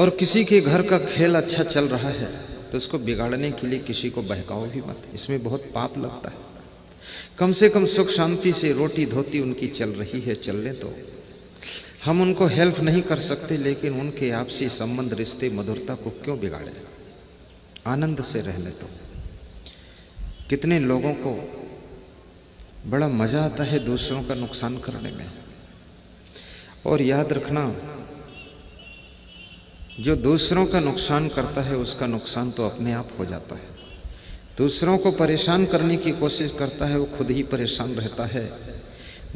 और किसी के घर का खेल अच्छा चल रहा है तो उसको बिगाड़ने के लिए किसी को बहकाओ भी मत, इसमें बहुत पाप लगता है। कम से कम सुख शांति से रोटी धोती उनकी चल रही है, चलने दो। हम उनको हेल्प नहीं कर सकते, लेकिन उनके आपसी संबंध, रिश्ते, मधुरता को क्यों बिगाड़े, आनंद से रहने दो। कितने लोगों को बड़ा मजा आता है दूसरों का नुकसान करने में। और याद रखना, जो दूसरों का नुकसान करता है उसका नुकसान तो अपने आप हो जाता है। दूसरों को परेशान करने की कोशिश करता है वो खुद ही परेशान रहता है।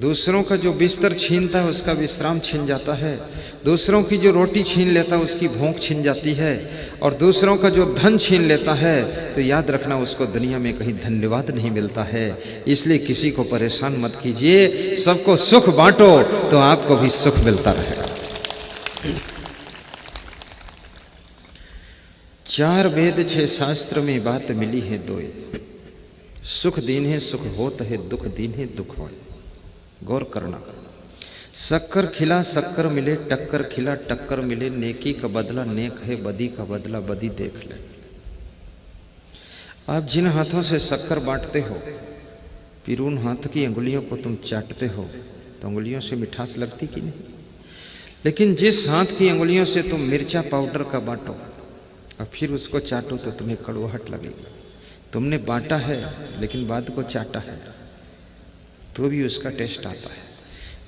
दूसरों का जो बिस्तर छीनता है उसका विश्राम छीन जाता है। दूसरों की जो रोटी छीन लेता है उसकी भूख छीन जाती है। और दूसरों का जो धन छीन लेता है तो याद रखना उसको दुनिया में कहीं धन्यवाद नहीं मिलता है। इसलिए किसी को परेशान मत कीजिए, सबको सुख बांटो तो आपको भी सुख मिलता रहेगा। 4 वेद 6 शास्त्र में बात मिली है दोए, सुख दीन है सुख होत है, दुख दीन है दुख होए। गौर करना, शक्कर खिला शक्कर मिले, टक्कर खिला टक्कर मिले, नेकी का बदला नेक है, बदी का बदला बदी देख ले। आप जिन हाथों से शक्कर बांटते हो फिर उन हाथ की अंगुलियों को तुम चाटते हो तो अंगुलियों से मिठास लगती कि नहीं। लेकिन जिस हाथ की अंगुलियों से तुम मिर्चा पाउडर का बांटो और फिर उसको चाटो तो तुम्हें कड़वाहट लगेगी। तुमने बांटा है लेकिन बाद को चाटा है तो भी उसका टेस्ट आता है।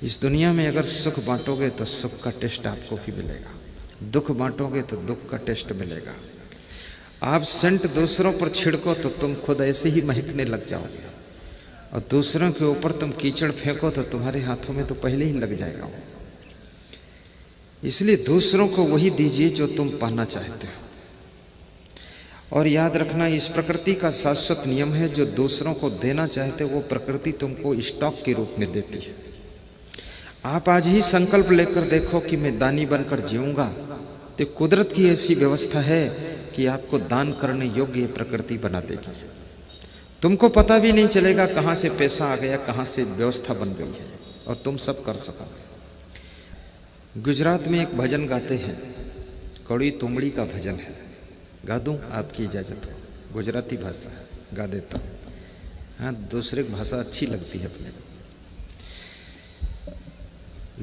इस दुनिया में अगर सुख बांटोगे तो सुख का टेस्ट आपको भी मिलेगा, दुख बांटोगे तो दुख का टेस्ट मिलेगा। आप सेंट दूसरों पर छिड़को तो तुम खुद ऐसे ही महकने लग जाओगे, और दूसरों के ऊपर तुम कीचड़ फेंको तो तुम्हारे हाथों में तो पहले ही लग जाएगा। इसलिए दूसरों को वही दीजिए जो तुम पाना चाहते हो। और याद रखना, इस प्रकृति का शाश्वत नियम है, जो दूसरों को देना चाहते वो प्रकृति तुमको स्टॉक के रूप में देती है। आप आज ही संकल्प लेकर देखो कि मैं दानी बनकर जीऊंगा, तो कुदरत की ऐसी व्यवस्था है कि आपको दान करने योग्य प्रकृति बना देगी। तुमको पता भी नहीं चलेगा कहाँ से पैसा आ गया, कहाँ से व्यवस्था बन गई है, और तुम सब कर सकोगे। गुजरात में एक भजन गाते हैं, कड़ी तुमड़ी का भजन है, गा दूं आपकी इजाज़त हो? गुजराती भाषा गा देता हूँ। हाँ, दूसरे की भाषा अच्छी लगती है अपने को।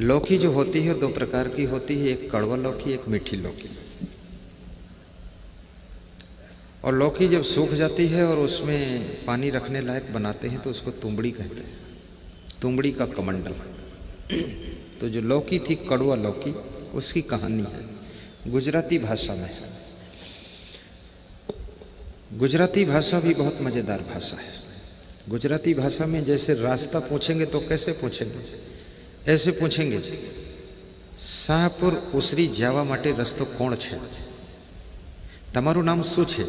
लौकी जो होती है 2 प्रकार की होती है, एक कड़वा लौकी, एक मीठी लौकी। और लौकी जब सूख जाती है और उसमें पानी रखने लायक बनाते हैं तो उसको तुमड़ी कहते हैं, तुमड़ी का कमंडल। तो जो लौकी थी कड़वा लौकी, उसकी कहानी है गुजराती भाषा में। गुजराती भाषा भी बहुत मज़ेदार भाषा है। गुजराती भाषा में जैसे रास्ता पूछेंगे तो कैसे पूछेंगे, ऐसे पूछेंगे, શાહપુર ઉસરી જવા માટે રસ્તો કોણ છે? તમારું નામ શું છે?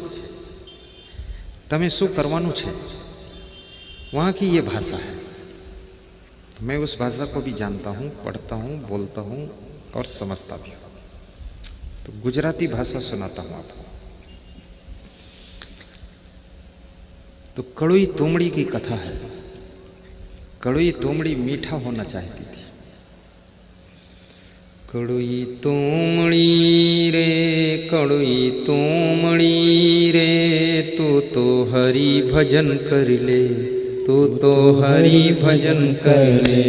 તમે શું કરવાનું છે? वहाँ की ये भाषा है। मैं उस भाषा को भी जानता हूँ, पढ़ता हूँ, बोलता हूँ और समझता भी हूँ। तो गुजराती भाषा सुनाता हूँ आपको। तो कड़ुई तुमड़ी की कथा है। कड़ुई तुमड़ी मीठा होना चाहती थी। कड़ुई तुमड़ी रे, कड़ुई तुमड़ी रे, तू तो हरि भजन कर ले, तू तो हरि भजन कर ले।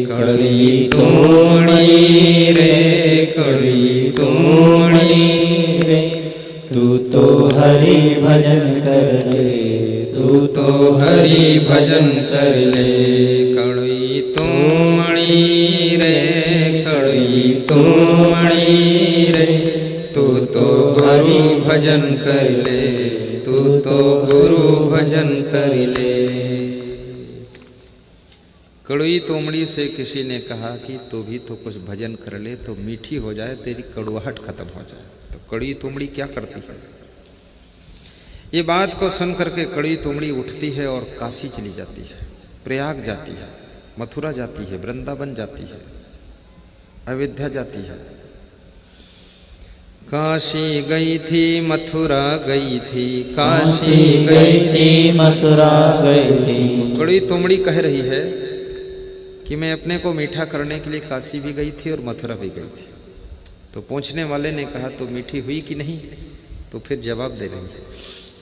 कड़ुई तुमड़ी रे, कड़ुई तुमड़ी रे, तू तो हरि भजन कर ले, तू तो हरि भजन कर ले। कड़ुई तुमड़ी रे, कड़ुई तुमड़ी रे, तू तो हरि भजन कर ले, तू तो गुरु भजन कर ले। कड़ुई तुमड़ी से किसी ने कहा कि तू भी तो कुछ भजन कर ले तो मीठी हो जाए, तेरी कड़वाहट खत्म हो जाए। तो कड़ुई तुमड़ी क्या करती है? ये बात को सुन करके कड़ुई तुमड़ी उठती है और काशी चली जाती है, प्रयाग जाती है, मथुरा जाती है, वृंदावन जाती है, अयोध्या जाती है। काशी गई थी, मथुरा गई थी, काशी गई थी, मथुरा गई थी। कड़ुई तुमड़ी कह रही है कि मैं अपने को मीठा करने के लिए काशी भी गई थी और मथुरा भी गई थी। तो पूछने वाले ने कहा तो मीठी हुई कि नहीं? तो फिर जवाब दे रही है,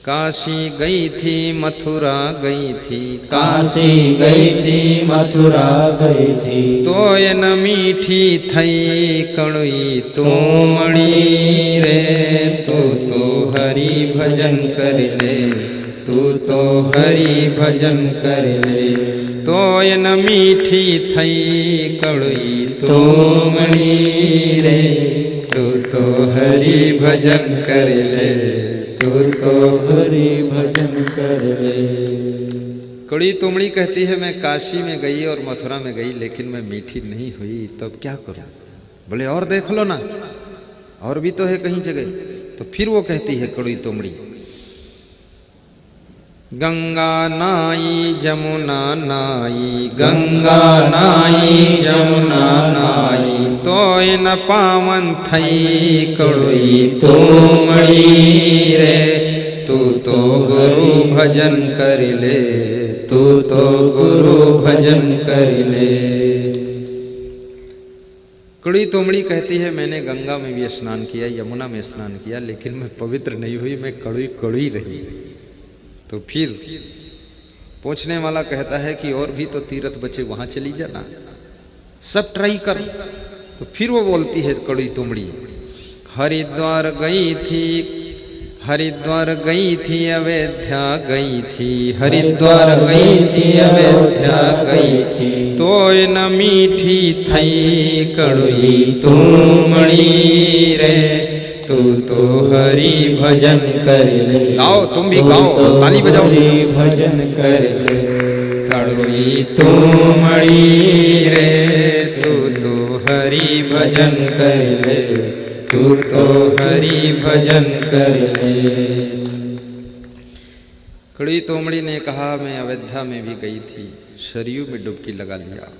काशी गई थी मथुरा गई थी, काशी गई थी मथुरा गई थी, तो ये न मीठी थई कड़ुई तोमड़ी रे, तू तो हरि भजन कर ले, तू तो हरि भजन कर ले, तो ये न मीठी थई कड़ुई तोमड़ी रे, तू तो हरि भजन कर ले, तू तो हरि भजन कर ले। कड़ी तुमड़ी कहती है मैं काशी में गई और मथुरा में गई लेकिन मैं मीठी नहीं हुई, तब क्या करूं? बोले और देख लो ना, और भी तो है कहीं जगह। तो फिर वो कहती है कड़ी तुमड़ी, गंगा नाई जमुना नाई, गंगा नाई जमुना नाई, तो न पावन थई कड़ुई तोमड़ी रे, तू तो गुरु भजन कर ले, तू तो गुरु भजन कर ले। कड़ी तोमड़ी कहती है मैंने गंगा में भी स्नान किया, यमुना में स्नान किया, लेकिन मैं पवित्र नहीं हुई, मैं कड़ुई कड़ुई रही। तो फिर पूछने वाला कहता है कि और भी तो तीर्थ बचे, वहां चली जाना, सब ट्राई कर। तो फिर वो बोलती है कड़ी तुमड़ी, हरिद्वार गई थी, हरिद्वार गई थी अयोध्या गई थी, हरिद्वार गई थी अयोध्या गई थी, तो न मीठी थई कड़ुई तुमड़ी रे, तू तो हरि भजन कर ले। गाओ, तुम भी गाओ, ताली बजाओ। हरि भजन कर ले, कड़ुई तुमड़ी रे, तू तो हरि भजन कर ले, तू तो हरि भजन कर ले। कड़ी तोमड़ी ने कहा मैं अयोध्या में भी गई थी, सरयू में डुबकी लगा लिया,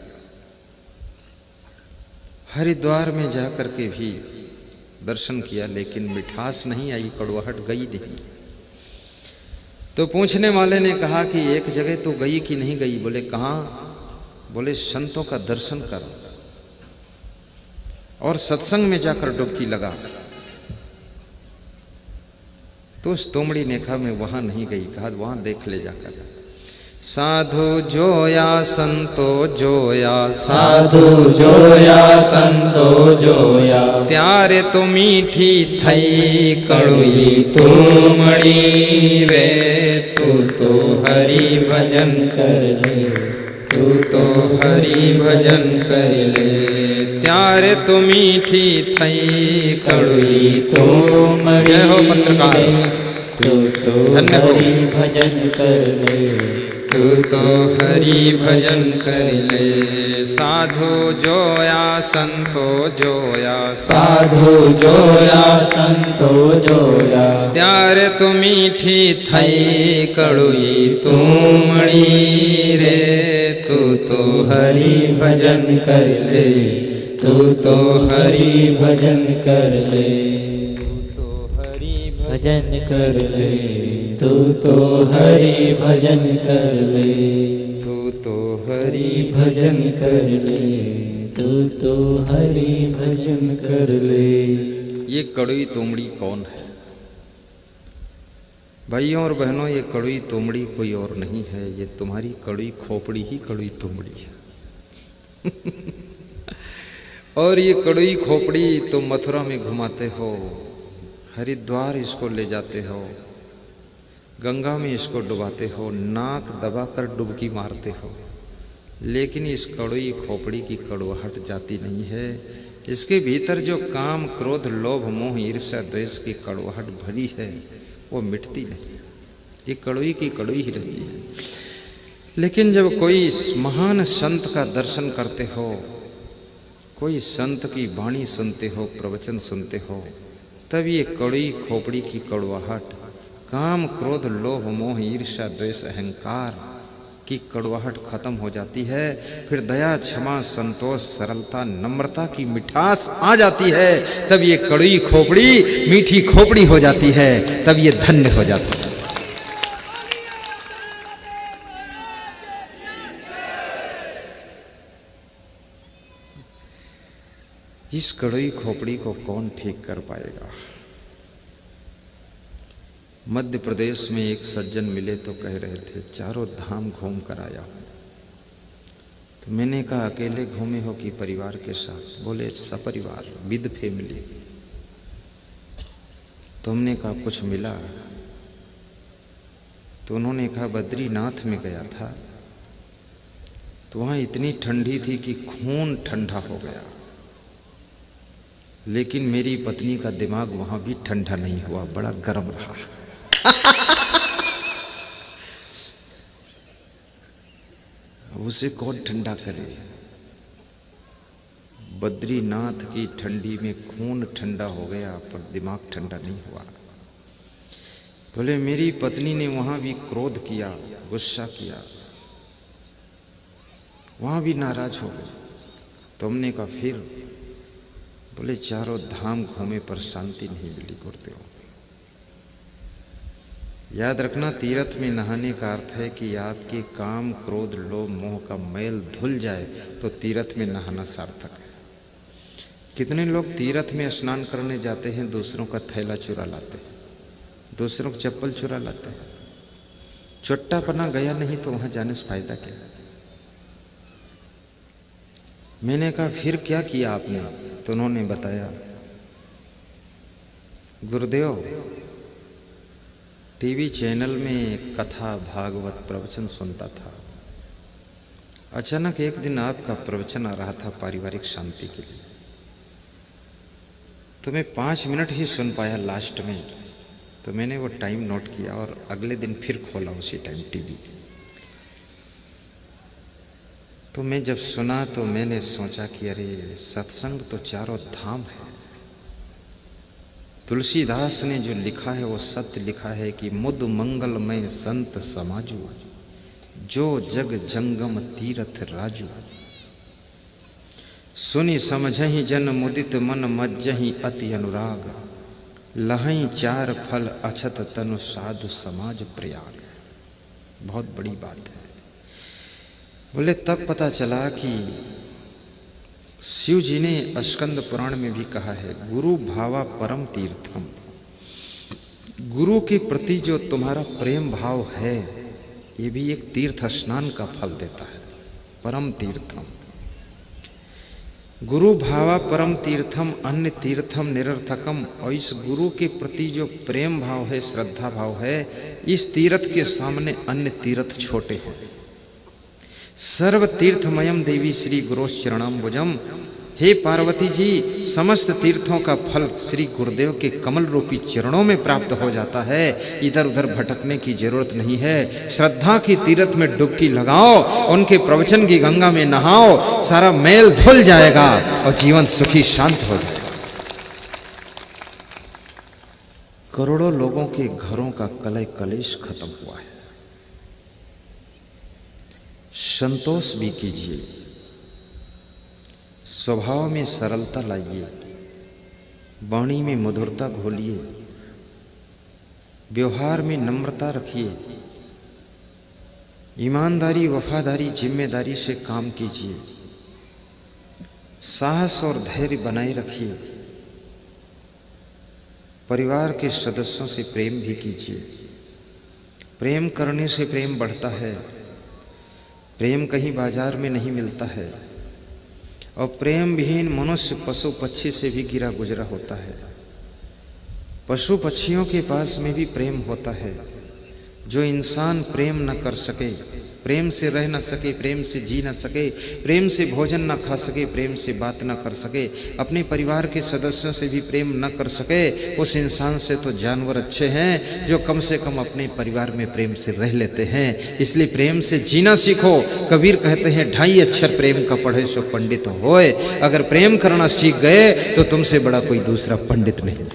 हरिद्वार में जाकर के भी दर्शन किया, लेकिन मिठास नहीं आई, कड़वाहट गई नहीं। तो पूछने वाले ने कहा कि एक जगह तो गई कि नहीं गई? बोले कहाँ? बोले संतों का दर्शन कर और सत्संग में जाकर डुबकी लगा। तो उस तोमड़ी ने कहा मैं वहां नहीं गई। कहा वहां देख ले जाकर, साधु जोया संतो जोया, साधु जोया संतो जोया, त्यारे तो मीठी थई कड़ुई तुमड़ी रे, तू तो हरि भजन कर ले, तू तो हरि भजन कर ले, त्यारे तो मीठी थई कड़ुई तुमड़ी। जय हो पत्रकार, तू तो हरि भजन कर ले, तू तो हरि भजन कर ले, साधु जोया संतो जोया, साधु जोया संतो जोया, त्यारे तो मीठी थई कड़ुई तुमड़ी रे, तू तो हरि भजन कर ले, तू तो हरि भजन कर ले, भजन कर ले, तू तो हरि भजन कर ले, तू तो हरि भजन कर ले, तू तो हरि भजन कर ले। ये कड़ुई तोमड़ी कौन है? भाइयों और बहनों, ये कड़ुई तोमड़ी कोई और नहीं है, ये तुम्हारी कड़ुई खोपड़ी ही कड़ुई तोमड़ी है। और ये कड़ुई खोपड़ी तुम मथुरा में घुमाते हो, हरिद्वार इसको ले जाते हो, गंगा में इसको डुबाते हो, नाक दबाकर डुबकी मारते हो, लेकिन इस कड़ुई खोपड़ी की कड़वाहट जाती नहीं है। इसके भीतर जो काम क्रोध लोभ मोह ईर्ष्या द्वेष की कड़वाहट भरी है वो मिटती नहीं, ये कड़ुई की कड़ुई ही रहती है। लेकिन जब कोई महान संत का दर्शन करते हो, कोई संत की वाणी सुनते हो, प्रवचन सुनते हो, तब ये कड़ुई खोपड़ी की कड़वाहट, काम क्रोध लोभ मोह ईर्ष्या द्वेष अहंकार की कड़वाहट खत्म हो जाती है। फिर दया क्षमा संतोष सरलता नम्रता की मिठास आ जाती है, तब ये कड़ुई खोपड़ी मीठी खोपड़ी हो जाती है, तब ये धन्य हो जाती है। इस कड़वी खोपड़ी को कौन ठीक कर पाएगा। मध्य प्रदेश में एक सज्जन मिले तो कह रहे थे चारों धाम घूम कर आया हूं। तो मैंने कहा अकेले घूमे हो कि परिवार के साथ? बोले सपरिवार, विद फैमिली। तुमने कहा कुछ मिला? तो उन्होंने कहा बद्रीनाथ में गया था तो वहां इतनी ठंडी थी कि खून ठंडा हो गया, लेकिन मेरी पत्नी का दिमाग वहां भी ठंडा नहीं हुआ, बड़ा गर्म रहा। उसे कौन ठंडा करे? बद्रीनाथ की ठंडी में खून ठंडा हो गया पर दिमाग ठंडा नहीं हुआ। बोले मेरी पत्नी ने वहां भी क्रोध किया, गुस्सा किया, वहां भी नाराज हो गए। तुमने कहा फिर? बोले चारों धाम घूमे पर शांति नहीं मिली गुरुदेव। याद रखना, तीर्थ में नहाने का अर्थ है कि आपके काम, क्रोध, लोभ, मोह का मैल धुल जाए तो तीर्थ में नहाना सार्थक है। कितने लोग तीर्थ में स्नान करने जाते हैं, दूसरों का थैला चुरा लाते हैं, दूसरों को चप्पल चुरा लाते हैं। चुट्टापना गया नहीं तो वहां जाने से फायदा क्या? मैंने कहा फिर क्या किया आपने? तो उन्होंने बताया गुरुदेव टीवी चैनल में कथा भागवत प्रवचन सुनता था। अचानक एक दिन आपका प्रवचन आ रहा था पारिवारिक शांति के लिए, तो मैं 5 मिनट ही सुन पाया लास्ट में। तो मैंने वो टाइम नोट किया और अगले दिन फिर खोला उसी टाइम टीवी। तो मैं जब सुना तो मैंने सोचा कि अरे सत्संग तो चारों धाम है। तुलसीदास ने जो लिखा है वो सत्य लिखा है कि मुद मंगलमय संत समाजू, जो जग जंगम तीरथ राजू। सुनि समझहि जन मुदित मन मज्जहि अति अनुराग, लहई चार फल अछत तनु साधु समाज प्रयाग। बहुत बड़ी बात है। बोले तब पता चला कि शिव जी ने स्कंद पुराण में भी कहा है गुरु भावा परम तीर्थम। गुरु के प्रति जो तुम्हारा प्रेम भाव है ये भी एक तीर्थ स्नान का फल देता है, परम तीर्थम। गुरु भावा परम तीर्थम अन्य तीर्थम निरर्थकम। और इस गुरु के प्रति जो प्रेम भाव है, श्रद्धा भाव है, इस तीर्थ के सामने अन्य तीर्थ छोटे हैं। सर्व तीर्थमयम देवी श्री गुरोश्चरणाम्बुजम। हे पार्वती जी, समस्त तीर्थों का फल श्री गुरुदेव के कमल रूपी चरणों में प्राप्त हो जाता है। इधर उधर भटकने की जरूरत नहीं है। श्रद्धा की तीर्थ में डुबकी लगाओ, उनके प्रवचन की गंगा में नहाओ, सारा मैल धुल जाएगा और जीवन सुखी शांत हो जाएगा। करोड़ों लोगों के घरों का कलह कलेश खत्म हुआ है। संतोष भी कीजिए, स्वभाव में सरलता लाइए, वाणी में मधुरता घोलिए, व्यवहार में नम्रता रखिए, ईमानदारी, वफादारी, जिम्मेदारी से काम कीजिए, साहस और धैर्य बनाए रखिए, परिवार के सदस्यों से प्रेम भी कीजिए। प्रेम करने से प्रेम बढ़ता है। प्रेम कहीं बाजार में नहीं मिलता है और प्रेम विहीन मनुष्य पशु पक्षी से भी गिरा गुजरा होता है। पशु पक्षियों के पास में भी प्रेम होता है। जो इंसान प्रेम न कर सके, प्रेम से रह न सके, प्रेम से जी न सके, प्रेम से भोजन न खा सके, प्रेम से बात न कर सके, अपने परिवार के सदस्यों से भी प्रेम न कर सके, उस इंसान से तो जानवर अच्छे हैं जो कम से कम अपने परिवार में प्रेम से रह लेते हैं। इसलिए प्रेम से जीना सीखो। कबीर कहते हैं 2.5 अक्षर प्रेम का पढ़े सो पंडित होए। अगर प्रेम करना सीख गए तो तुमसे बड़ा कोई दूसरा पंडित नहीं।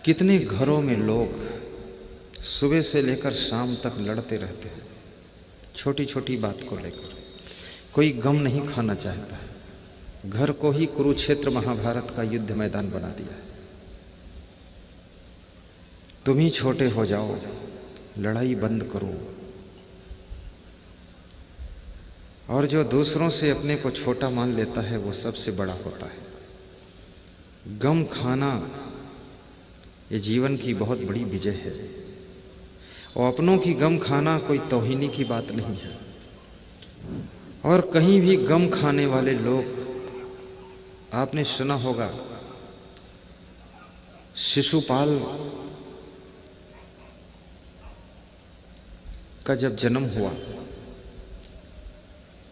कितने घरों में लोग सुबह से लेकर शाम तक लड़ते रहते हैं, छोटी छोटी बात को लेकर। कोई गम नहीं खाना चाहता है। घर को ही कुरुक्षेत्र महाभारत का युद्ध मैदान बना दिया है। तुम ही छोटे हो जाओ, लड़ाई बंद करो, और जो दूसरों से अपने को छोटा मान लेता है वो सबसे बड़ा होता है। गम खाना ये जीवन की बहुत बड़ी विजय है, और अपनों की गम खाना कोई तौहीनी की बात नहीं है। और कहीं भी गम खाने वाले लोग, आपने सुना होगा शिशुपाल का जब जन्म हुआ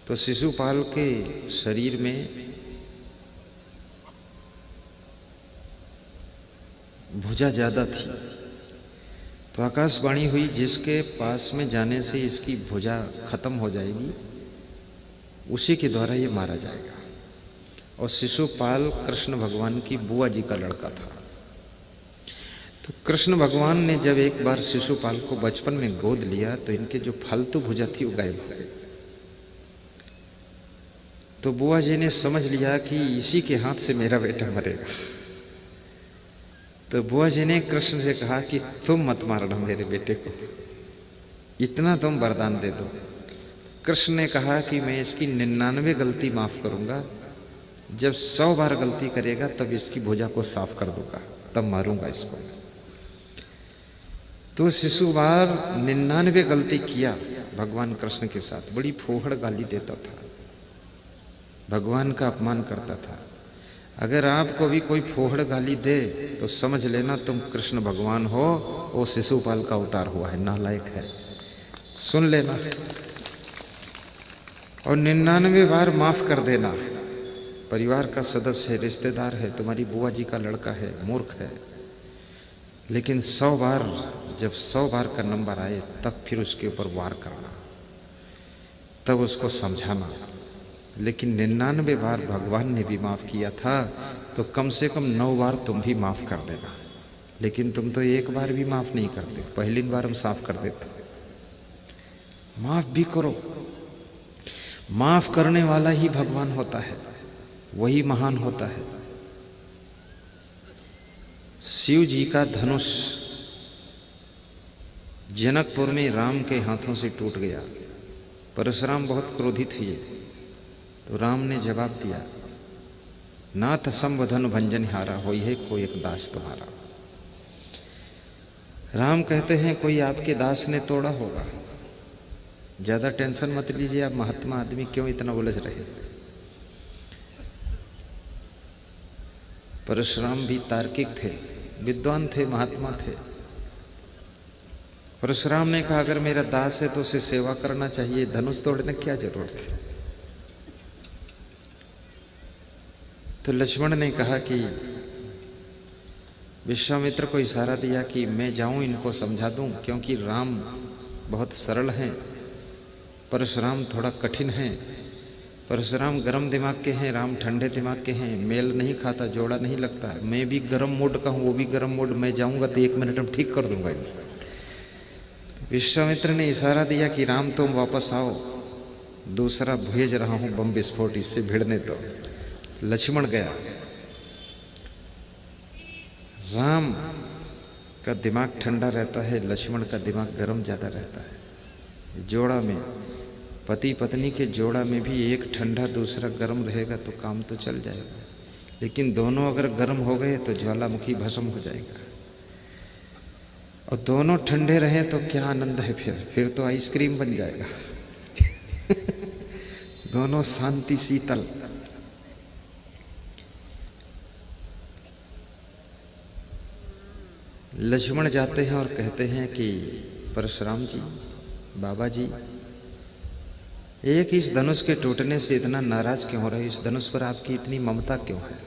तो शिशुपाल के शरीर में भुजा ज्यादा थी, तो आकाशवाणी हुई जिसके पास में जाने से इसकी भुजा खत्म हो जाएगी उसी के द्वारा ये मारा जाएगा। और शिशुपाल कृष्ण भगवान की बुआ जी का लड़का था। तो कृष्ण भगवान ने जब एक बार शिशुपाल को बचपन में गोद लिया तो इनके जो फालतू भुजा थी वो गायब हो गई। तो बुआ जी ने समझ लिया कि इसी के हाथ से मेरा बेटा मरेगा। तो बुआ जी ने कृष्ण से कहा कि तुम मत मारना मेरे बेटे को, इतना तुम वरदान दे दो। कृष्ण ने कहा कि मैं इसकी 99 गलती माफ करूंगा, जब 100 बार गलती करेगा तब इसकी भुजा को साफ कर दूंगा, तब मारूंगा इसको। तो शिशुपाल 99 गलती किया भगवान कृष्ण के साथ, बड़ी फोहड़ गाली देता था, भगवान का अपमान करता था। अगर आपको भी कोई फोहड़ गाली दे तो समझ लेना तुम कृष्ण भगवान हो, वो शिशुपाल का अवतार हुआ है, नालायक है, सुन लेना। और 99 बार माफ कर देना। परिवार का सदस्य है, रिश्तेदार है, तुम्हारी बुआ जी का लड़का है, मूर्ख है, लेकिन 100 बार, जब 100 बार का नंबर आए तब फिर उसके ऊपर वार करना, तब उसको समझाना। लेकिन 99 बार भगवान ने भी माफ किया था, तो कम से कम 9 बार तुम भी माफ कर देना। लेकिन तुम तो एक बार भी माफ नहीं करते, पहली बार हम साफ कर देते। माफ भी करो, माफ करने वाला ही भगवान होता है, वही महान होता है। शिव जी का धनुष जनकपुर में राम के हाथों से टूट गया। परशुराम बहुत क्रोधित हुए, तो राम ने जवाब दिया, नाथ संबधन भंजन हारा, होई है कोई एक दास तुम्हारा। राम कहते हैं कोई आपके दास ने तोड़ा होगा, ज्यादा टेंशन मत लीजिए, आप महात्मा आदमी क्यों इतना उलझ रहे। परशुराम भी तार्किक थे, विद्वान थे, महात्मा थे। परशुराम ने कहा अगर मेरा दास है तो उसे सेवा करना चाहिए, धनुष तोड़ने की क्या जरूरत है। तो लक्ष्मण ने कहा कि विश्वामित्र को इशारा दिया कि मैं जाऊं इनको समझा दूं, क्योंकि राम बहुत सरल हैं, परशुराम थोड़ा कठिन है। परशुराम गर्म दिमाग के हैं, राम ठंडे दिमाग के हैं, मेल नहीं खाता, जोड़ा नहीं लगता। मैं भी गर्म मूड का हूँ, वो भी गर्म मूड, मैं जाऊंगा तो 1 मिनट में ठीक कर दूंगा। विश्वामित्र ने इशारा दिया कि राम तुम वापस आओ, दूसरा भेज रहा हूं बम विस्फोट, इससे भिड़ने दो। लक्ष्मण गया। राम का दिमाग ठंडा रहता है, लक्ष्मण का दिमाग गर्म ज्यादा रहता है। जोड़ा में, पति पत्नी के जोड़ा में भी एक ठंडा दूसरा गर्म रहेगा तो काम तो चल जाएगा, लेकिन दोनों अगर गर्म हो गए तो ज्वालामुखी भस्म हो जाएगा। और दोनों ठंडे रहें तो क्या आनंद है, फिर तो आइसक्रीम बन जाएगा। दोनों शांति शीतल। लक्ष्मण जाते हैं और कहते हैं कि परशुराम जी, बाबा जी, एक इस धनुष के टूटने से इतना नाराज क्यों हो रहे हो, इस धनुष पर आपकी इतनी ममता क्यों है।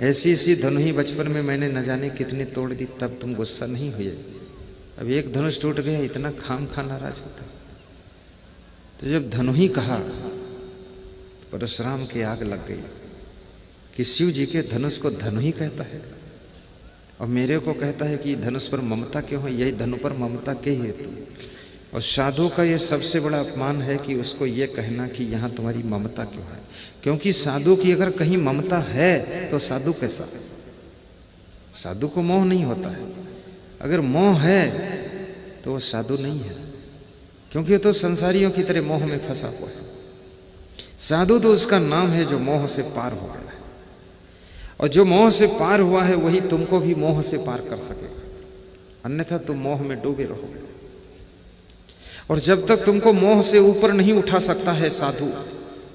ऐसी ऐसी धनु ही बचपन में मैंने न जाने कितने तोड़ दी, तब तुम गुस्सा नहीं हुए। अब एक धनुष टूट गया, इतना खाम खा नाराज होता। तो जब धनु ही कहा, परशुराम की आग लग गई कि शिव जी के धनुष को धनु ही कहता है और मेरे को कहता है कि धनुष पर ममता क्यों है, यही धनु पर ममता के हेतु। और साधु का ये सबसे बड़ा अपमान है कि उसको ये कहना कि यहाँ तुम्हारी ममता क्यों है, क्योंकि साधु की अगर कहीं ममता है तो साधु कैसा, साधु को मोह नहीं होता है। अगर मोह है तो वो साधु नहीं है। क्योंकि वो तो संसारियों की तरह मोह में फंसा हुआ है। साधु तो उसका नाम है जो मोह से पार हो गया है, और जो मोह से पार हुआ है वही तुमको भी मोह से पार कर सकेगा, अन्यथा तुम मोह में डूबे रहोगे। और जब तक तुमको मोह से ऊपर नहीं उठा सकता है साधु,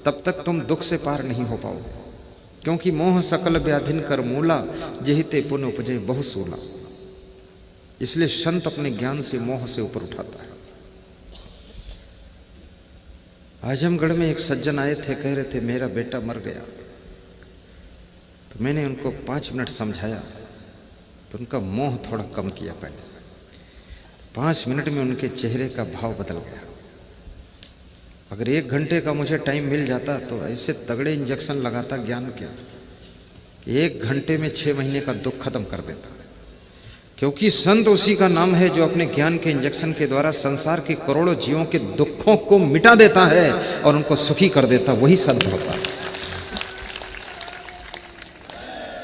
तब तक तुम दुख से पार नहीं हो पाओगे, क्योंकि मोह सकल व्याधिन कर मूला, जेहिते पुन उपजे बहुसूला। इसलिए संत अपने ज्ञान से मोह से ऊपर उठाता है। आजमगढ़ में एक सज्जन आए थे, कह रहे थे मेरा बेटा मर गया। तो मैंने उनको 5 मिनट समझाया तो उनका मोह थोड़ा कम किया। पहले 5 मिनट में उनके चेहरे का भाव बदल गया। अगर 1 घंटे का मुझे टाइम मिल जाता तो ऐसे तगड़े इंजेक्शन लगाता ज्ञान के, 1 घंटे में 6 महीने का दुख खत्म कर देता। क्योंकि संत उसी का नाम है जो अपने ज्ञान के इंजेक्शन के द्वारा संसार के करोड़ों जीवों के दुखों को मिटा देता है और उनको सुखी कर देता, वही संत होता है।